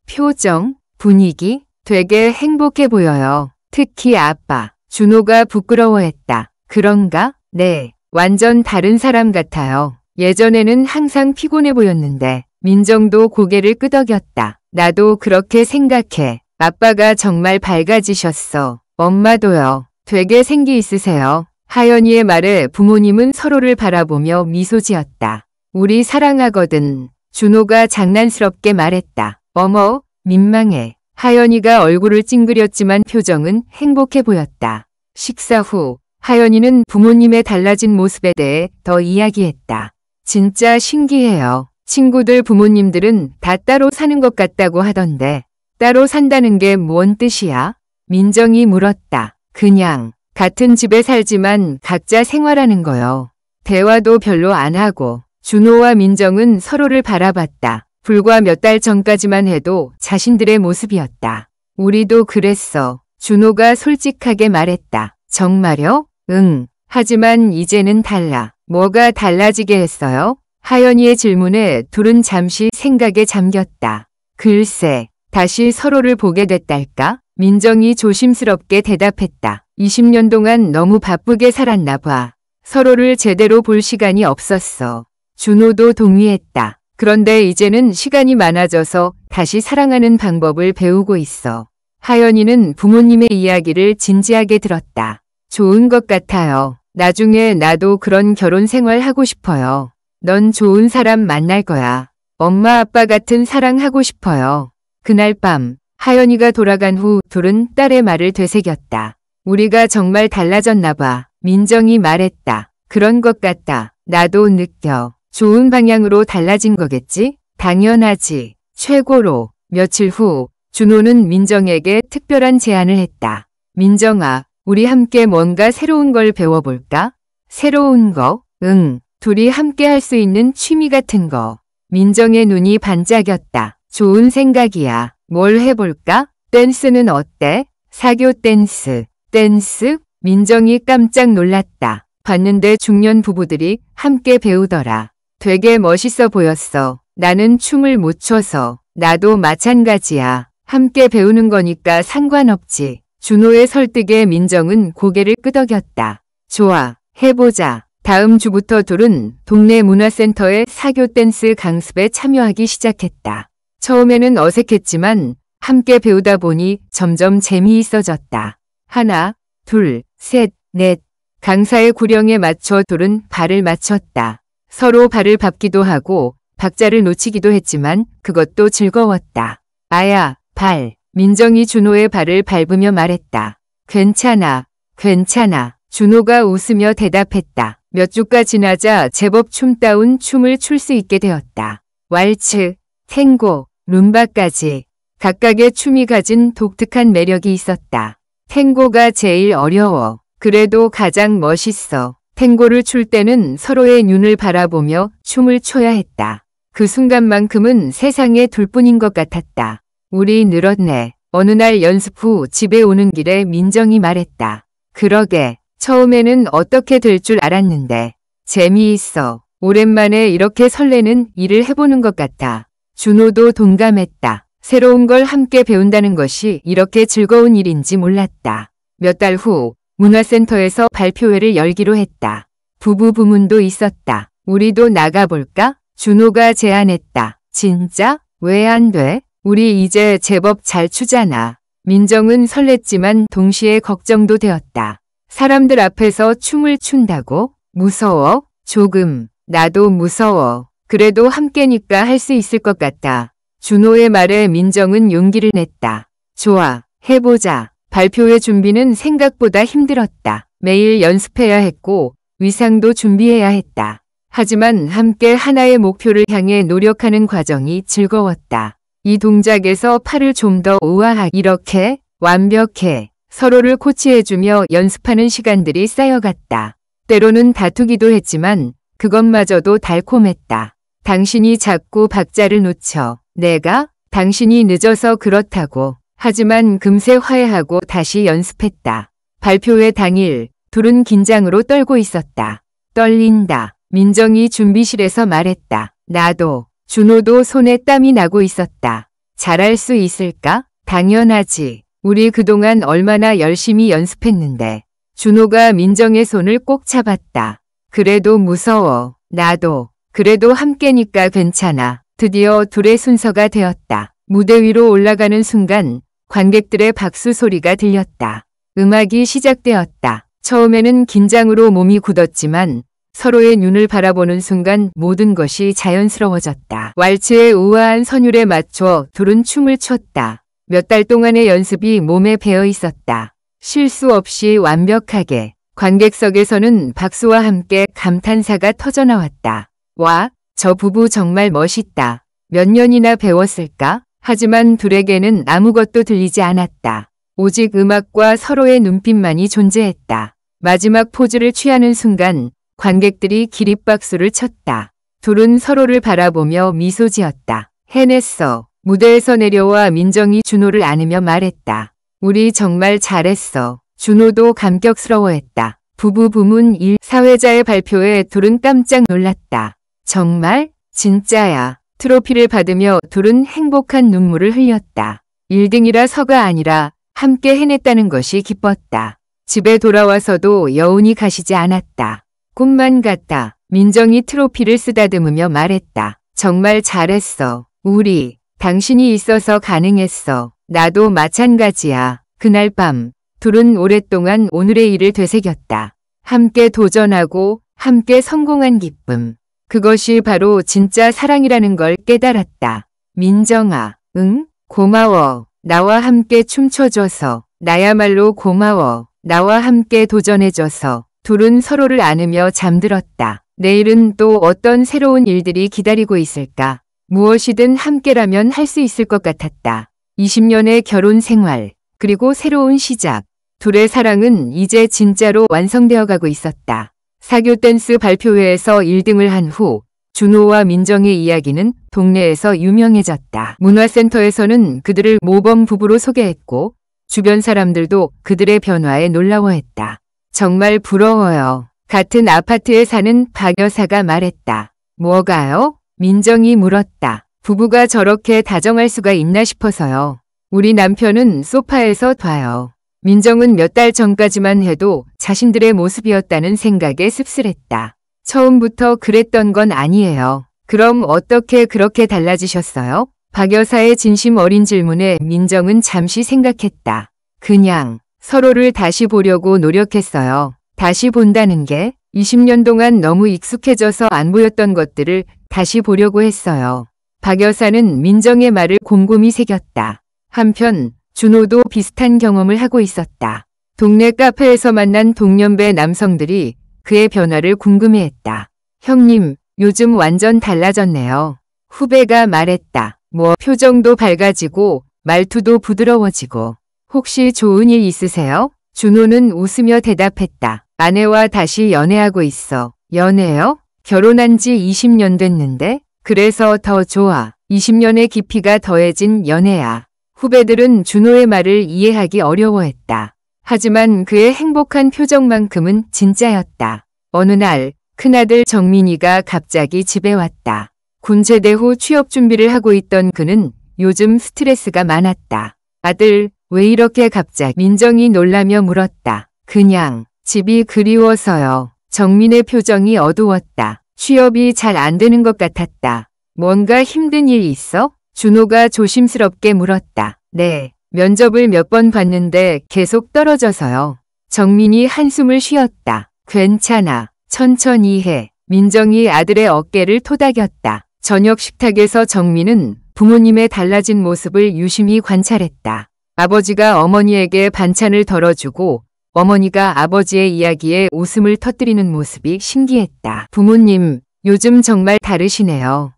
표정, 분위기 되게 행복해 보여요. 특히 아빠. 준호가 부끄러워했다. 그런가? 네. 완전 다른 사람 같아요. 예전에는 항상 피곤해 보였는데 민정도 고개를 끄덕였다. 나도 그렇게 생각해. 아빠가 정말 밝아지셨어. 엄마도요. 되게 생기 있으세요. 하연이의 말에 부모님은 서로를 바라보며 미소 지었다. 우리 사랑하거든. 준호가 장난스럽게 말했다. 어머, 민망해. 하연이가 얼굴을 찡그렸지만 표정은 행복해 보였다. 식사 후 하연이는 부모님의 달라진 모습에 대해 더 이야기했다. 진짜 신기해요. 친구들 부모님들은 다 따로 사는 것 같다고 하던데 따로 산다는 게 뭔 뜻이야? 민정이 물었다. 그냥 같은 집에 살지만 각자 생활하는 거요. 대화도 별로 안 하고. 준호와 민정은 서로를 바라봤다. 불과 몇 달 전까지만 해도 자신들의 모습이었다. 우리도 그랬어. 준호가 솔직하게 말했다. 정말요? 응. 하지만 이제는 달라. 뭐가 달라지게 했어요? 하연이의 질문에 둘은 잠시 생각에 잠겼다. 글쎄, 다시 서로를 보게 됐달까? 민정이 조심스럽게 대답했다. 20년 동안 너무 바쁘게 살았나 봐. 서로를 제대로 볼 시간이 없었어. 준호도 동의했다. 그런데 이제는 시간이 많아져서 다시 사랑하는 방법을 배우고 있어. 하연이는 부모님의 이야기를 진지하게 들었다. 좋은 것 같아요. 나중에 나도 그런 결혼 생활 하고 싶어요. 넌 좋은 사람 만날 거야. 엄마 아빠 같은 사랑 하고 싶어요. 그날 밤 하연이가 돌아간 후 둘은 딸의 말을 되새겼다. 우리가 정말 달라졌나 봐. 민정이 말했다. 그런 것 같다. 나도 느껴. 좋은 방향으로 달라진 거겠지? 당연하지. 최고로. 며칠 후 준호는 민정에게 특별한 제안을 했다. 민정아, 우리 함께 뭔가 새로운 걸 배워볼까? 새로운 거? 응. 둘이 함께 할 수 있는 취미 같은 거. 민정의 눈이 반짝였다. 좋은 생각이야. 뭘 해볼까? 댄스는 어때? 사교 댄스. 댄스? 민정이 깜짝 놀랐다. 봤는데 중년 부부들이 함께 배우더라. 되게 멋있어 보였어. 나는 춤을 못 춰서. 나도 마찬가지야. 함께 배우는 거니까 상관없지. 준호의 설득에 민정은 고개를 끄덕였다. 좋아, 해보자. 다음 주부터 둘은 동네 문화센터의 사교 댄스 강습에 참여하기 시작했다. 처음에는 어색했지만 함께 배우다 보니 점점 재미있어졌다. 하나, 둘, 셋, 넷. 강사의 구령에 맞춰 둘은 발을 맞췄다. 서로 발을 밟기도 하고 박자를 놓치기도 했지만 그것도 즐거웠다. 아야, 발. 민정이 준호의 발을 밟으며 말했다. 괜찮아, 괜찮아. 준호가 웃으며 대답했다. 몇 주가 지나자 제법 춤다운 춤을 출 수 있게 되었다. 왈츠, 탱고, 룸바까지. 각각의 춤이 가진 독특한 매력이 있었다. 탱고가 제일 어려워. 그래도 가장 멋있어. 탱고를 출 때는 서로의 눈을 바라보며 춤을 춰야 했다. 그 순간만큼은 세상에 둘뿐인 것 같았다. 우리 늘었네. 어느 날 연습 후 집에 오는 길에 민정이 말했다. 그러게. 처음에는 어떻게 될 줄 알았는데. 재미있어. 오랜만에 이렇게 설레는 일을 해보는 것 같아. 준호도 동감했다. 새로운 걸 함께 배운다는 것이 이렇게 즐거운 일인지 몰랐다. 몇 달 후 문화센터에서 발표회를 열기로 했다. 부부 부문도 있었다. 우리도 나가볼까? 준호가 제안했다. 진짜? 왜 안 돼? 우리 이제 제법 잘 추잖아. 민정은 설렜지만 동시에 걱정도 되었다. 사람들 앞에서 춤을 춘다고? 무서워? 조금. 나도 무서워. 그래도 함께니까 할 수 있을 것 같다. 준호의 말에 민정은 용기를 냈다. 좋아, 해보자. 발표회 준비는 생각보다 힘들었다. 매일 연습해야 했고 의상도 준비해야 했다. 하지만 함께 하나의 목표를 향해 노력하는 과정이 즐거웠다. 이 동작에서 팔을 좀 더 우아하게 이렇게 완벽해. 서로를 코치해주며 연습하는 시간들이 쌓여갔다. 때로는 다투기도 했지만 그것마저도 달콤했다. 당신이 자꾸 박자를 놓쳐. 내가? 당신이 늦어서 그렇다고. 하지만 금세 화해하고 다시 연습했다. 발표회 당일 둘은 긴장으로 떨고 있었다. 떨린다. 민정이 준비실에서 말했다. 나도. 준호도 손에 땀이 나고 있었다. 잘할 수 있을까? 당연하지. 우리 그동안 얼마나 열심히 연습했는데. 준호가 민정의 손을 꼭 잡았다. 그래도 무서워. 나도. 그래도 함께니까 괜찮아. 드디어 둘의 순서가 되었다. 무대 위로 올라가는 순간 관객들의 박수 소리가 들렸다. 음악이 시작되었다. 처음에는 긴장으로 몸이 굳었지만 서로의 눈을 바라보는 순간 모든 것이 자연스러워졌다. 왈츠의 우아한 선율에 맞춰 둘은 춤을 췄다. 몇 달 동안의 연습이 몸에 배어 있었다. 실수 없이 완벽하게. 관객석에서는 박수와 함께 감탄사가 터져나왔다. 와, 저 부부 정말 멋있다. 몇 년이나 배웠을까? 하지만 둘에게는 아무것도 들리지 않았다. 오직 음악과 서로의 눈빛만이 존재했다. 마지막 포즈를 취하는 순간 관객들이 기립박수를 쳤다. 둘은 서로를 바라보며 미소 지었다. 해냈어. 무대에서 내려와 민정이 준호를 안으며 말했다. 우리 정말 잘했어. 준호도 감격스러워했다. 부부 부문 1 사회자의 발표에 둘은 깜짝 놀랐다. 정말? 진짜야. 트로피를 받으며 둘은 행복한 눈물을 흘렸다. 1등이라서가 아니라 함께 해냈다는 것이 기뻤다. 집에 돌아와서도 여운이 가시지 않았다. 꿈만 같다. 민정이 트로피를 쓰다듬으며 말했다. 정말 잘했어. 우리. 당신이 있어서 가능했어. 나도 마찬가지야. 그날 밤 둘은 오랫동안 오늘의 일을 되새겼다. 함께 도전하고 함께 성공한 기쁨. 그것이 바로 진짜 사랑이라는 걸 깨달았다. 민정아, 응? 고마워. 나와 함께 춤춰줘서. 나야말로 고마워. 나와 함께 도전해줘서. 둘은 서로를 안으며 잠들었다. 내일은 또 어떤 새로운 일들이 기다리고 있을까? 무엇이든 함께라면 할 수 있을 것 같았다. 20년의 결혼 생활, 그리고 새로운 시작. 둘의 사랑은 이제 진짜로 완성되어 가고 있었다. 사교 댄스 발표회에서 1등을 한 후 준호와 민정의 이야기는 동네에서 유명해졌다. 문화센터에서는 그들을 모범 부부로 소개했고 주변 사람들도 그들의 변화에 놀라워했다. 정말 부러워요. 같은 아파트에 사는 박 여사가 말했다. 뭐가요? 민정이 물었다. 부부가 저렇게 다정할 수가 있나 싶어서요. 우리 남편은 소파에서 봐요. 민정은 몇 달 전까지만 해도 자신들의 모습이었다는 생각에 씁쓸했다. 처음부터 그랬던 건 아니에요. 그럼 어떻게 그렇게 달라지셨어요? 박 여사의 진심 어린 질문에 민정은 잠시 생각했다. 그냥 서로를 다시 보려고 노력했어요. 다시 본다는 게 20년 동안 너무 익숙해져서 안 보였던 것들을 다시 보려고 했어요. 박 여사는 민정의 말을 곰곰이 새겼다. 한편 준호도 비슷한 경험을 하고 있었다. 동네 카페에서 만난 동년배 남성들이 그의 변화를 궁금해했다. 형님, 요즘 완전 달라졌네요. 후배가 말했다. 표정도 밝아지고 말투도 부드러워지고. 혹시 좋은 일 있으세요? 준호는 웃으며 대답했다. 아내와 다시 연애하고 있어. 연애요? 결혼한 지 20년 됐는데? 그래서 더 좋아. 20년의 깊이가 더해진 연애야. 후배들은 준호의 말을 이해하기 어려워했다. 하지만 그의 행복한 표정만큼은 진짜였다. 어느 날 큰아들 정민이가 갑자기 집에 왔다. 군 제대 후 취업 준비를 하고 있던 그는 요즘 스트레스가 많았다. 아들, 왜 이렇게 갑자기? 민정이 놀라며 물었다. 그냥 집이 그리워서요. 정민의 표정이 어두웠다. 취업이 잘 안 되는 것 같았다. 뭔가 힘든 일 있어? 준호가 조심스럽게 물었다. 네, 면접을 몇 번 봤는데 계속 떨어져서요. 정민이 한숨을 쉬었다. 괜찮아. 천천히 해. 민정이 아들의 어깨를 토닥였다. 저녁 식탁에서 정민은 부모님의 달라진 모습을 유심히 관찰했다. 아버지가 어머니에게 반찬을 덜어주고 어머니가 아버지의 이야기에 웃음을 터뜨리는 모습이 신기했다. 부모님, 요즘 정말 다르시네요.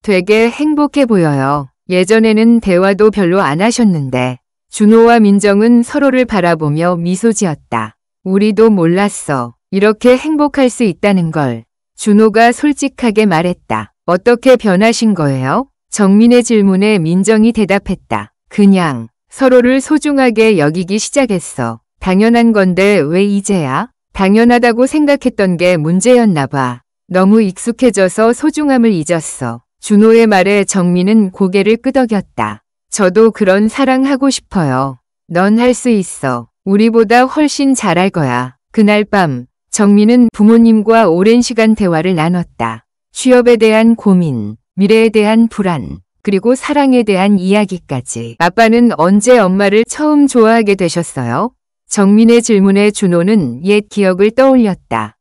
되게 행복해 보여요. 예전에는 대화도 별로 안 하셨는데. 준호와 민정은 서로를 바라보며 미소 지었다. 우리도 몰랐어. 이렇게 행복할 수 있다는 걸. 준호가 솔직하게 말했다. 어떻게 변하신 거예요? 정민의 질문에 민정이 대답했다. 그냥 서로를 소중하게 여기기 시작했어. 당연한 건데 왜 이제야? 당연하다고 생각했던 게 문제였나 봐. 너무 익숙해져서 소중함을 잊었어. 준호의 말에 정민은 고개를 끄덕였다. 저도 그런 사랑하고 싶어요. 넌 할 수 있어. 우리보다 훨씬 잘할 거야. 그날 밤 정민은 부모님과 오랜 시간 대화를 나눴다. 취업에 대한 고민, 미래에 대한 불안, 그리고 사랑에 대한 이야기까지. 아빠는 언제 엄마를 처음 좋아하게 되셨어요? 정민의 질문에 준호는 옛 기억을 떠올렸다.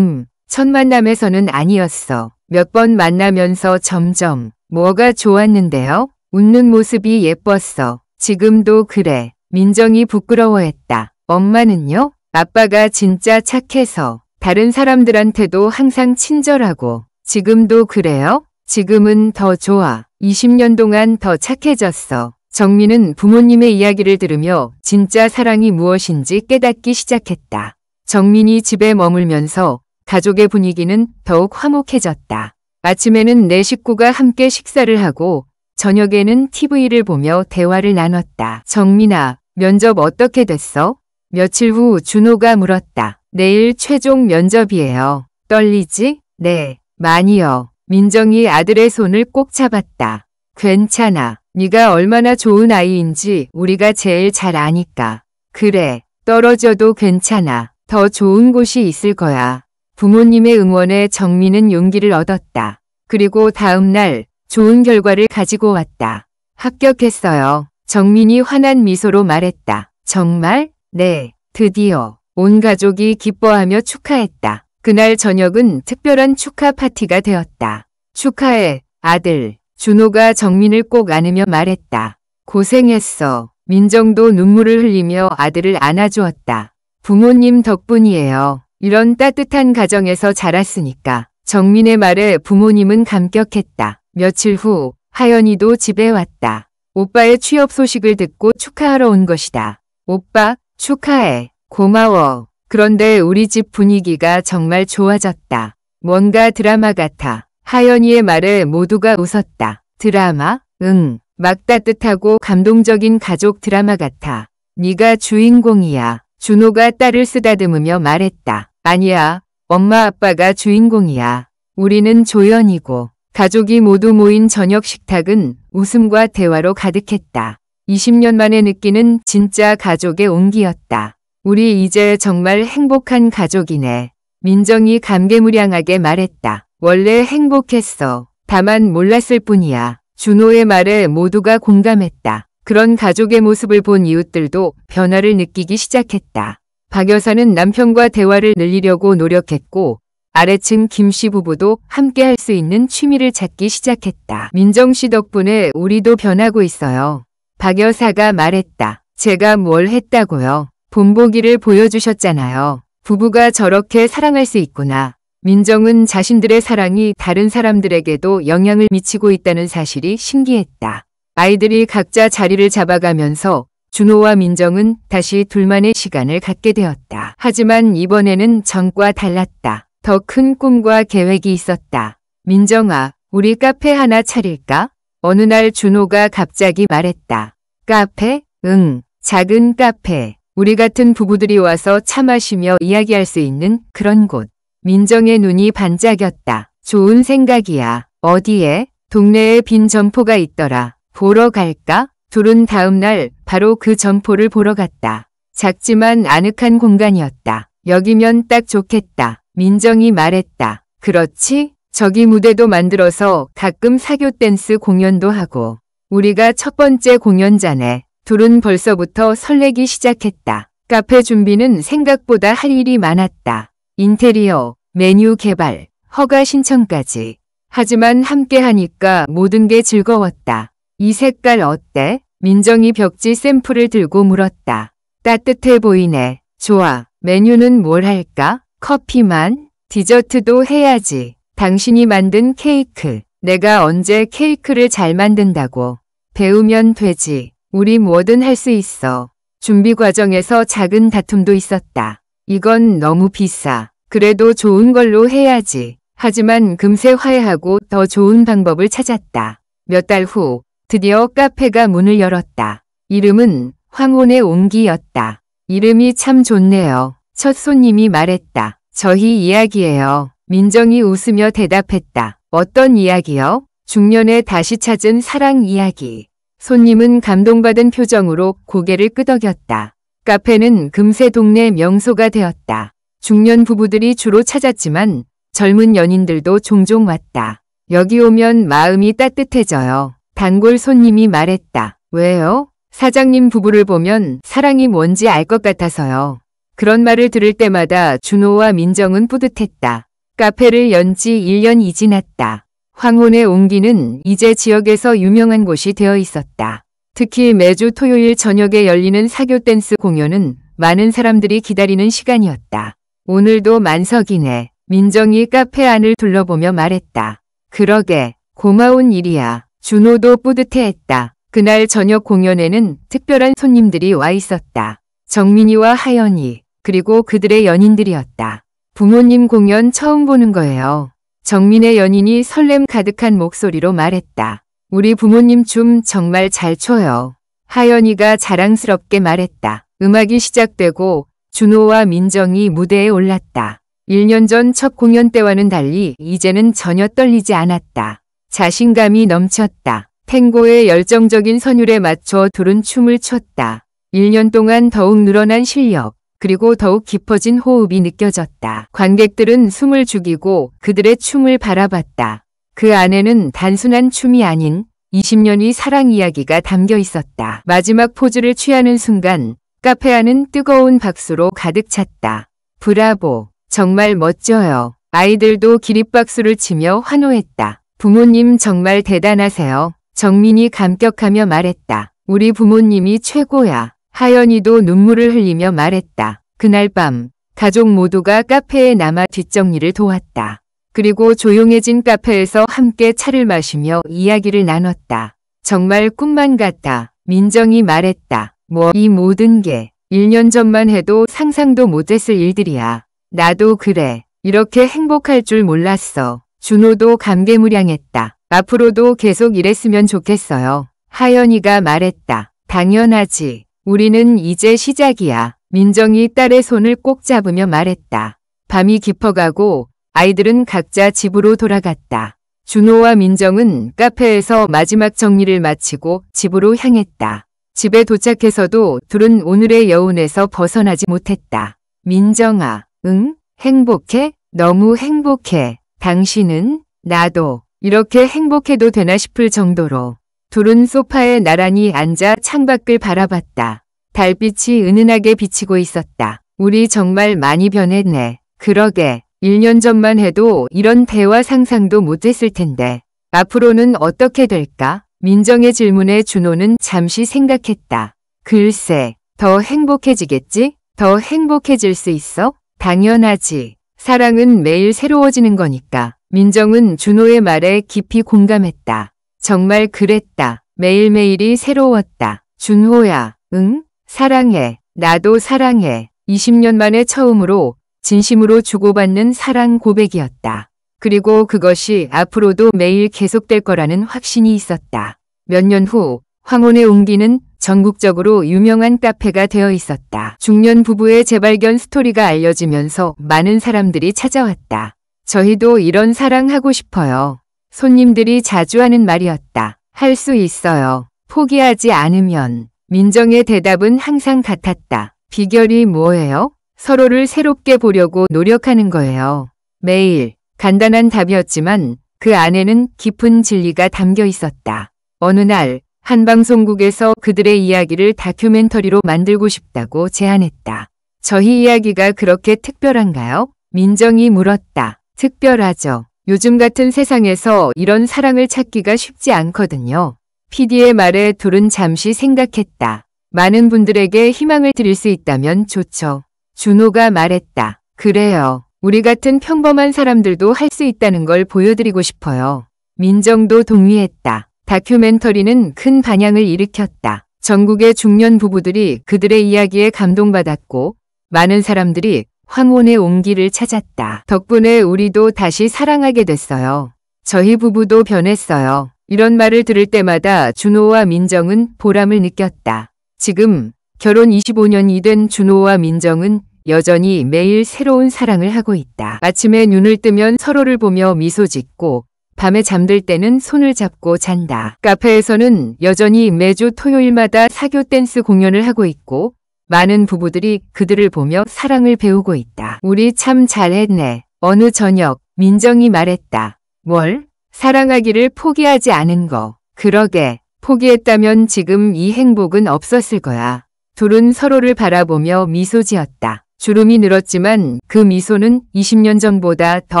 첫 만남에서는 아니었어. 몇 번 만나면서 점점 뭐가 좋았는데요? 웃는 모습이 예뻤어. 지금도 그래. 민정이 부끄러워했다. 엄마는요? 아빠가 진짜 착해서 다른 사람들한테도 항상 친절하고. 지금도 그래요? 지금은 더 좋아. 20년 동안 더 착해졌어. 정민은 부모님의 이야기를 들으며 진짜 사랑이 무엇인지 깨닫기 시작했다. 정민이 집에 머물면서 가족의 분위기는 더욱 화목해졌다. 아침에는 네 식구가 함께 식사를 하고 저녁에는 TV를 보며 대화를 나눴다. 정민아, 면접 어떻게 됐어? 며칠 후 준호가 물었다. 내일 최종 면접이에요. 떨리지? 네, 많이요. 민정이 아들의 손을 꼭 잡았다. 괜찮아. 네가 얼마나 좋은 아이인지 우리가 제일 잘 아니까. 그래, 떨어져도 괜찮아. 더 좋은 곳이 있을 거야. 부모님의 응원에 정민은 용기를 얻었다. 그리고 다음 날 좋은 결과를 가지고 왔다. 합격했어요. 정민이 환한 미소로 말했다. 정말? 네, 드디어. 온 가족이 기뻐하며 축하했다. 그날 저녁은 특별한 축하 파티가 되었다. 축하해, 아들. 준호가 정민을 꼭 안으며 말했다. 고생했어. 민정도 눈물을 흘리며 아들을 안아주었다. 부모님 덕분이에요. 이런 따뜻한 가정에서 자랐으니까. 정민의 말에 부모님은 감격했다. 며칠 후 하연이도 집에 왔다. 오빠의 취업 소식을 듣고 축하하러 온 것이다. 오빠, 축하해. 고마워. 그런데 우리 집 분위기가 정말 좋아졌다. 뭔가 드라마 같아. 하연이의 말에 모두가 웃었다. 드라마? 응. 막 따뜻하고 감동적인 가족 드라마 같아. 네가 주인공이야. 준호가 딸을 쓰다듬으며 말했다. 아니야. 엄마 아빠가 주인공이야. 우리는 조연이고. 가족이 모두 모인 저녁 식탁은 웃음과 대화로 가득했다. 20년 만에 느끼는 진짜 가족의 온기였다. 우리 이제 정말 행복한 가족이네. 민정이 감개무량하게 말했다. 원래 행복했어. 다만 몰랐을 뿐이야. 준호의 말에 모두가 공감했다. 그런 가족의 모습을 본 이웃들도 변화를 느끼기 시작했다. 박 여사는 남편과 대화를 늘리려고 노력했고 아래층 김 씨 부부도 함께 할 수 있는 취미를 찾기 시작했다. 민정 씨 덕분에 우리도 변하고 있어요. 박 여사가 말했다. 제가 뭘 했다고요? 본보기를 보여주셨잖아요. 부부가 저렇게 사랑할 수 있구나. 민정은 자신들의 사랑이 다른 사람들에게도 영향을 미치고 있다는 사실이 신기했다. 아이들이 각자 자리를 잡아가면서 준호와 민정은 다시 둘만의 시간을 갖게 되었다. 하지만 이번에는 전과 달랐다. 더 큰 꿈과 계획이 있었다. 민정아, 우리 카페 하나 차릴까? 어느 날 준호가 갑자기 말했다. 카페? 응, 작은 카페. 우리 같은 부부들이 와서 차 마시며 이야기할 수 있는 그런 곳. 민정의 눈이 반짝였다. 좋은 생각이야. 어디에? 동네에 빈 점포가 있더라. 보러 갈까? 둘은 다음 날 바로 그 점포를 보러 갔다. 작지만 아늑한 공간이었다. 여기면 딱 좋겠다. 민정이 말했다. 그렇지? 저기 무대도 만들어서 가끔 사교 댄스 공연도 하고. 우리가 첫 번째 공연자네. 둘은 벌써부터 설레기 시작했다. 카페 준비는 생각보다 할 일이 많았다. 인테리어, 메뉴 개발, 허가 신청까지. 하지만 함께 하니까 모든 게 즐거웠다. 이 색깔 어때? 민정이 벽지 샘플을 들고 물었다. 따뜻해 보이네. 좋아. 메뉴는 뭘 할까? 커피만? 디저트도 해야지. 당신이 만든 케이크. 내가 언제 케이크를 잘 만든다고. 배우면 되지. 우리 뭐든 할 수 있어. 준비 과정에서 작은 다툼도 있었다. 이건 너무 비싸. 그래도 좋은 걸로 해야지. 하지만 금세 화해하고 더 좋은 방법을 찾았다. 몇 달 후 드디어 카페가 문을 열었다. 이름은 황혼의 온기였다. 이름이 참 좋네요. 첫 손님이 말했다. 저희 이야기예요. 민정이 웃으며 대답했다. 어떤 이야기요? 중년에 다시 찾은 사랑 이야기. 손님은 감동받은 표정으로 고개를 끄덕였다. 카페는 금세 동네 명소가 되었다. 중년 부부들이 주로 찾았지만 젊은 연인들도 종종 왔다. 여기 오면 마음이 따뜻해져요. 단골 손님이 말했다. 왜요? 사장님 부부를 보면 사랑이 뭔지 알 것 같아서요. 그런 말을 들을 때마다 준호와 민정은 뿌듯했다. 카페를 연 지 1년이 지났다. 황혼의 옹기는 이제 지역에서 유명한 곳이 되어 있었다. 특히 매주 토요일 저녁에 열리는 사교 댄스 공연은 많은 사람들이 기다리는 시간이었다. 오늘도 만석이네. 민정이 카페 안을 둘러보며 말했다. 그러게, 고마운 일이야. 준호도 뿌듯해했다. 그날 저녁 공연에는 특별한 손님들이 와 있었다. 정민이와 하연이, 그리고 그들의 연인들이었다. 부모님 공연 처음 보는 거예요. 정민의 연인이 설렘 가득한 목소리로 말했다. 우리 부모님 춤 정말 잘 춰요. 하연이가 자랑스럽게 말했다. 음악이 시작되고 준호와 민정이 무대에 올랐다. 1년 전 첫 공연 때와는 달리 이제는 전혀 떨리지 않았다. 자신감이 넘쳤다. 탱고의 열정적인 선율에 맞춰 둘은 춤을 췄다. 1년 동안 더욱 늘어난 실력, 그리고 더욱 깊어진 호흡이 느껴졌다. 관객들은 숨을 죽이고 그들의 춤을 바라봤다. 그 안에는 단순한 춤이 아닌 20년의 사랑 이야기가 담겨 있었다. 마지막 포즈를 취하는 순간 카페 안은 뜨거운 박수로 가득 찼다. 브라보! 정말 멋져요. 아이들도 기립박수를 치며 환호했다. 부모님 정말 대단하세요. 정민이 감격하며 말했다. 우리 부모님이 최고야. 하연이도 눈물을 흘리며 말했다. 그날 밤 가족 모두가 카페에 남아 뒷정리를 도왔다. 그리고 조용해진 카페에서 함께 차를 마시며 이야기를 나눴다. 정말 꿈만 같다. 민정이 말했다. 이 모든 게 1년 전만 해도 상상도 못했을 일들이야. 나도 그래. 이렇게 행복할 줄 몰랐어. 준호도 감개무량했다. 앞으로도 계속 이랬으면 좋겠어요. 하연이가 말했다. 당연하지. 우리는 이제 시작이야. 민정이 딸의 손을 꼭 잡으며 말했다. 밤이 깊어가고 아이들은 각자 집으로 돌아갔다. 준호와 민정은 카페에서 마지막 정리를 마치고 집으로 향했다. 집에 도착해서도 둘은 오늘의 여운에서 벗어나지 못했다. 민정아, 응? 행복해? 너무 행복해. 당신은? 나도. 이렇게 행복해도 되나 싶을 정도로. 둘은 소파에 나란히 앉아 창밖을 바라봤다. 달빛이 은은하게 비치고 있었다. 우리 정말 많이 변했네. 그러게. 1년 전만 해도 이런 대화 상상도 못했을 텐데. 앞으로는 어떻게 될까? 민정의 질문에 준호는 잠시 생각했다. 글쎄, 더 행복해지겠지? 더 행복해질 수 있어? 당연하지. 사랑은 매일 새로워지는 거니까. 민정은 준호의 말에 깊이 공감했다. 정말 그랬다. 매일매일이 새로웠다. 준호야, 응? 사랑해. 나도 사랑해. 20년 만에 처음으로 진심으로 주고받는 사랑 고백이었다. 그리고 그것이 앞으로도 매일 계속될 거라는 확신이 있었다. 몇 년 후 황혼의 옹기는 전국적으로 유명한 카페가 되어 있었다. 중년 부부의 재발견 스토리가 알려지면서 많은 사람들이 찾아왔다. 저희도 이런 사랑하고 싶어요. 손님들이 자주 하는 말이었다. 할 수 있어요. 포기하지 않으면. 민정의 대답은 항상 같았다. 비결이 뭐예요? 서로를 새롭게 보려고 노력하는 거예요. 매일. 간단한 답이었지만 그 안에는 깊은 진리가 담겨 있었다. 어느 날 한 방송국에서 그들의 이야기를 다큐멘터리로 만들고 싶다고 제안했다. 저희 이야기가 그렇게 특별한가요? 민정이 물었다. 특별하죠. 요즘 같은 세상에서 이런 사랑을 찾기가 쉽지 않거든요. PD의 말에 둘은 잠시 생각했다. 많은 분들에게 희망을 드릴 수 있다면 좋죠. 준호가 말했다. 그래요. 우리 같은 평범한 사람들도 할 수 있다는 걸 보여드리고 싶어요. 민정도 동의했다. 다큐멘터리는 큰 반향을 일으켰다. 전국의 중년 부부들이 그들의 이야기에 감동받았고 많은 사람들이 황혼의 옹기를 찾았다. 덕분에 우리도 다시 사랑하게 됐어요. 저희 부부도 변했어요. 이런 말을 들을 때마다 준호와 민정은 보람을 느꼈다. 지금 결혼 25년이 된 준호와 민정은 여전히 매일 새로운 사랑을 하고 있다. 아침에 눈을 뜨면 서로를 보며 미소 짓고 밤에 잠들 때는 손을 잡고 잔다. 카페에서는 여전히 매주 토요일마다 사교 댄스 공연을 하고 있고 많은 부부들이 그들을 보며 사랑을 배우고 있다. 우리 참 잘했네. 어느 저녁 민정이 말했다. 뭘? 사랑하기를 포기하지 않은 거. 그러게. 포기했다면 지금 이 행복은 없었을 거야. 둘은 서로를 바라보며 미소 지었다. 주름이 늘었지만 그 미소는 20년 전보다 더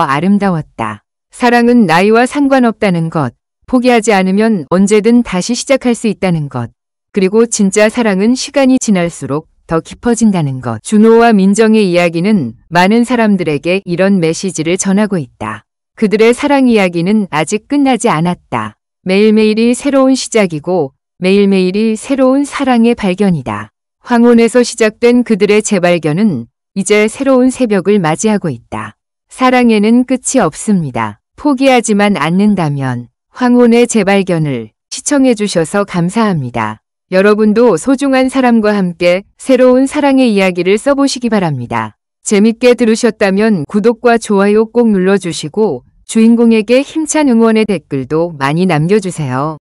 아름다웠다. 사랑은 나이와 상관없다는 것, 포기하지 않으면 언제든 다시 시작할 수 있다는 것, 그리고 진짜 사랑은 시간이 지날수록 더 깊어진다는 것. 준호와 민정의 이야기는 많은 사람들에게 이런 메시지를 전하고 있다. 그들의 사랑 이야기는 아직 끝나지 않았다. 매일매일이 새로운 시작이고 매일매일이 새로운 사랑의 발견이다. 황혼에서 시작된 그들의 재발견은 이제 새로운 새벽을 맞이하고 있다. 사랑에는 끝이 없습니다. 포기하지만 않는다면. 황혼의 재발견을 시청해주셔서 감사합니다. 여러분도 소중한 사람과 함께 새로운 사랑의 이야기를 써보시기 바랍니다. 재밌게 들으셨다면 구독과 좋아요 꼭 눌러주시고 주인공에게 힘찬 응원의 댓글도 많이 남겨주세요.